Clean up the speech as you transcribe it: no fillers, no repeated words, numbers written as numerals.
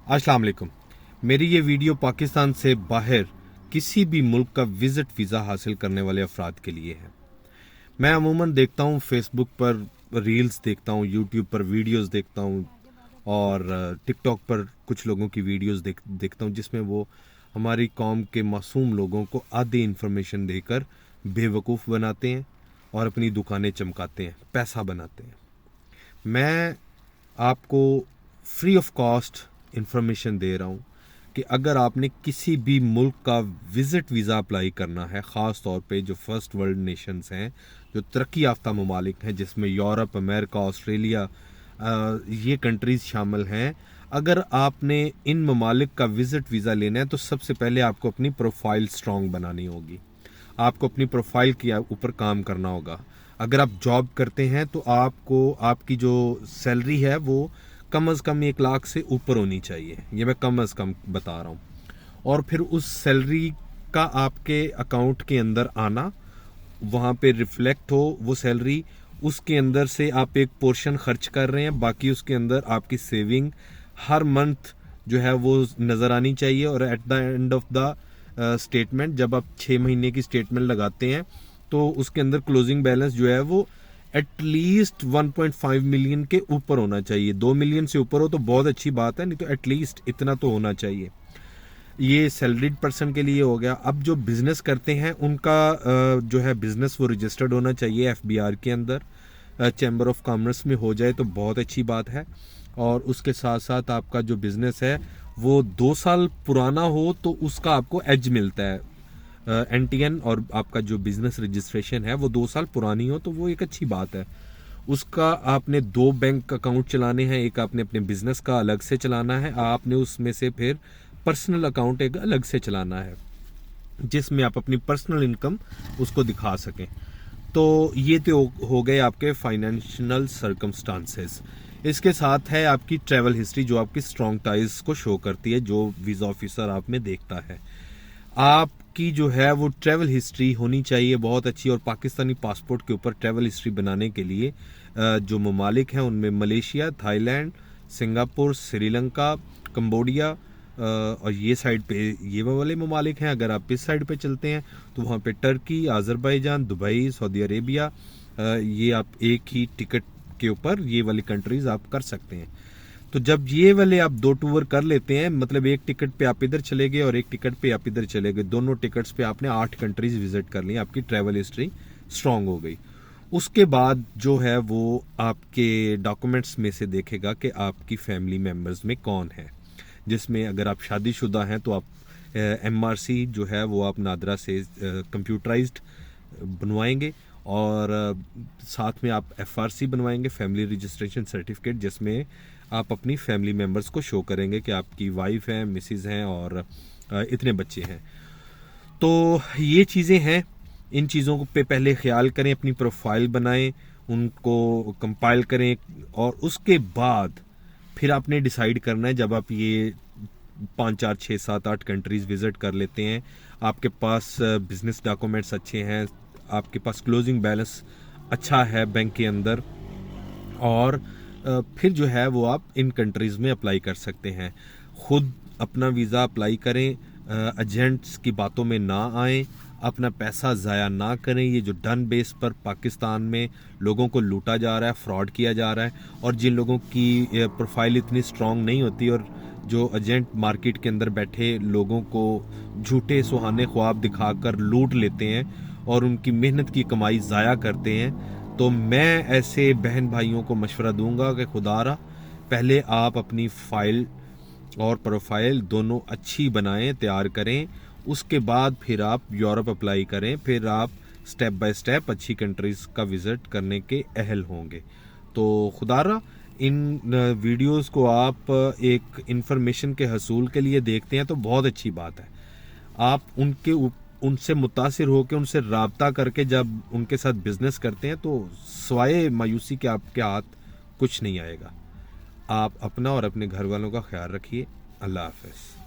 अस्सलाम वालेकुम। मेरी ये वीडियो पाकिस्तान से बाहर किसी भी मुल्क का विज़िट वीज़ा हासिल करने वाले अफराद के लिए है। मैं अमूमन देखता हूँ फेसबुक पर रील्स देखता हूँ, यूट्यूब पर वीडियोस देखता हूँ और टिकटॉक पर कुछ लोगों की वीडियोस देखता हूँ जिसमें वो हमारी कौम के मासूम लोगों को आधी इन्फॉर्मेशन देकर बेवकूफ़ बनाते हैं और अपनी दुकानें चमकाते हैं, पैसा बनाते हैं। मैं आपको फ्री ऑफ कॉस्ट इंफॉर्मेशन दे रहा हूँ कि अगर आपने किसी भी मुल्क का विज़िट वीज़ा अप्लाई करना है, ख़ास तौर पे जो फर्स्ट वर्ल्ड नेशंस हैं, जो तरक्की याफ्ता ममालिक हैं जिसमें यूरोप, अमेरिका, ऑस्ट्रेलिया, ये कंट्रीज़ शामिल हैं। अगर आपने इन ममालिक का विज़िट वीज़ा लेना है तो सबसे पहले आपको अपनी प्रोफाइल स्ट्रॉन्ग बनानी होगी। आपको अपनी प्रोफाइल के ऊपर काम करना होगा। अगर आप जॉब करते हैं तो आपको आपकी जो सैलरी है वो कम अज़ कम 1 लाख से ऊपर होनी चाहिए। ये मैं कम अज़ कम बता रहा हूँ। और फिर उस सैलरी का आपके अकाउंट के अंदर आना, वहाँ पे रिफ्लेक्ट हो वो सैलरी, उसके अंदर से आप एक पोर्शन खर्च कर रहे हैं, बाकी उसके अंदर आपकी सेविंग हर मंथ जो है वो नज़र आनी चाहिए। और at the end of the statement, जब आप 6 महीने की स्टेटमेंट लगाते हैं तो उसके अंदर क्लोजिंग बैलेंस जो है वो एटलीस्ट 1.5 मिलियन के ऊपर होना चाहिए। 2 मिलियन से ऊपर हो तो बहुत अच्छी बात है, नहीं तो एटलीस्ट इतना तो होना चाहिए। ये सैलरीड पर्सन के लिए हो गया। अब जो बिजनेस करते हैं उनका जो है बिजनेस वो रजिस्टर्ड होना चाहिए एफबीआर के अंदर, चैम्बर ऑफ कॉमर्स में हो जाए तो बहुत अच्छी बात है। और उसके साथ साथ आपका जो बिजनेस है वो 2 साल पुराना हो तो उसका आपको एज मिलता है एनटीएन, और आपका जो बिजनेस रजिस्ट्रेशन है वो 2 साल पुरानी हो तो वो एक अच्छी बात है। उसका आपने 2 बैंक अकाउंट चलाने हैं, एक आपने अपने बिजनेस का अलग से चलाना है, आपने उसमें से फिर पर्सनल अकाउंट एक अलग से चलाना है जिसमें आप अपनी पर्सनल इनकम उसको दिखा सकें। तो ये तो हो गए आपके फाइनेंशियल सर्कमस्टांसेस। इसके साथ है आपकी ट्रैवल हिस्ट्री जो आपकी स्ट्रॉन्ग टाइज को शो करती है, जो वीज़ा ऑफिसर आप में देखता है। आपकी जो है वो ट्रैवल हिस्ट्री होनी चाहिए बहुत अच्छी। और पाकिस्तानी पासपोर्ट के ऊपर ट्रैवल हिस्ट्री बनाने के लिए जो ममालिक हैं उनमें Malaysia, Thailand, Singapore, Sri Lanka, Cambodia और ये साइड पे ये वाले ममालिक हैं। अगर आप इस साइड पे चलते हैं तो वहाँ पे Turkey, Azerbaijan, Dubai, Saudi Arabia, ये आप एक ही टिकट के ऊपर ये वाली कंट्रीज़ आप कर सकते हैं। तो जब ये वाले आप 2 टूर कर लेते हैं, मतलब एक टिकट पे आप इधर चले गए और एक टिकट पे आप इधर चले गए, दोनों टिकट्स पे आपने 8 कंट्रीज विजिट कर ली, आपकी ट्रैवल हिस्ट्री स्ट्रांग हो गई। उसके बाद जो है वो आपके डॉक्यूमेंट्स में से देखेगा कि आपकी फैमिली मेम्बर्स में कौन है, जिसमें अगर आप शादीशुदा हैं तो आप एमआरसी जो है वो आप नादरा से कंप्यूटराइज्ड बनवाएंगे, और साथ में आप एफआरसी बनवाएंगे, फैमिली रजिस्ट्रेशन सर्टिफिकेट, जिसमें आप अपनी फैमिली मेम्बर्स को शो करेंगे कि आपकी वाइफ है, मिसिज हैं और इतने बच्चे हैं। तो ये चीज़ें हैं, इन चीज़ों पे पहले ख्याल करें, अपनी प्रोफाइल बनाएं, उनको कंपाइल करें, और उसके बाद फिर आपने डिसाइड करना है, जब आप ये 5, 4, 6, 7, 8 कंट्रीज़ विज़िट कर लेते हैं, आपके पास बिजनेस डॉक्यूमेंट्स अच्छे हैं, आपके पास क्लोजिंग बैलेंस अच्छा है बैंक के अंदर, और फिर जो है वो आप इन कंट्रीज़ में अप्लाई कर सकते हैं। खुद अपना वीज़ा अप्लाई करें, एजेंट्स की बातों में ना आएँ, अपना पैसा ज़ाया ना करें। ये जो डन बेस पर पाकिस्तान में लोगों को लूटा जा रहा है, फ्रॉड किया जा रहा है, और जिन लोगों की प्रोफाइल इतनी स्ट्रॉन्ग नहीं होती और जो एजेंट मार्केट के अंदर बैठे लोगों को झूठे सुहाने ख्वाब दिखाकर लूट लेते हैं और उनकी मेहनत की कमाई ज़ाया करते हैं, तो मैं ऐसे बहन भाइयों को मशवरा दूंगा कि खुदारा पहले आप अपनी फ़ाइल और प्रोफाइल दोनों अच्छी बनाएं, तैयार करें। उसके बाद फिर आप यूरोप अप्लाई करें, फिर आप स्टेप बाय स्टेप अच्छी कंट्रीज़ का विज़िट करने के अहल होंगे। तो खुदारा इन वीडियोस को आप एक इन्फॉर्मेशन के हसूल के लिए देखते हैं तो बहुत अच्छी बात है। आप उनसे मुतासिर होकर उनसे राब्ता करके जब उनके साथ बिजनेस करते हैं तो स्वाय मायूसी के आपके हाथ कुछ नहीं आएगा। आप अपना और अपने घर वालों का ख्याल रखिए। अल्लाह हाफ़िज़।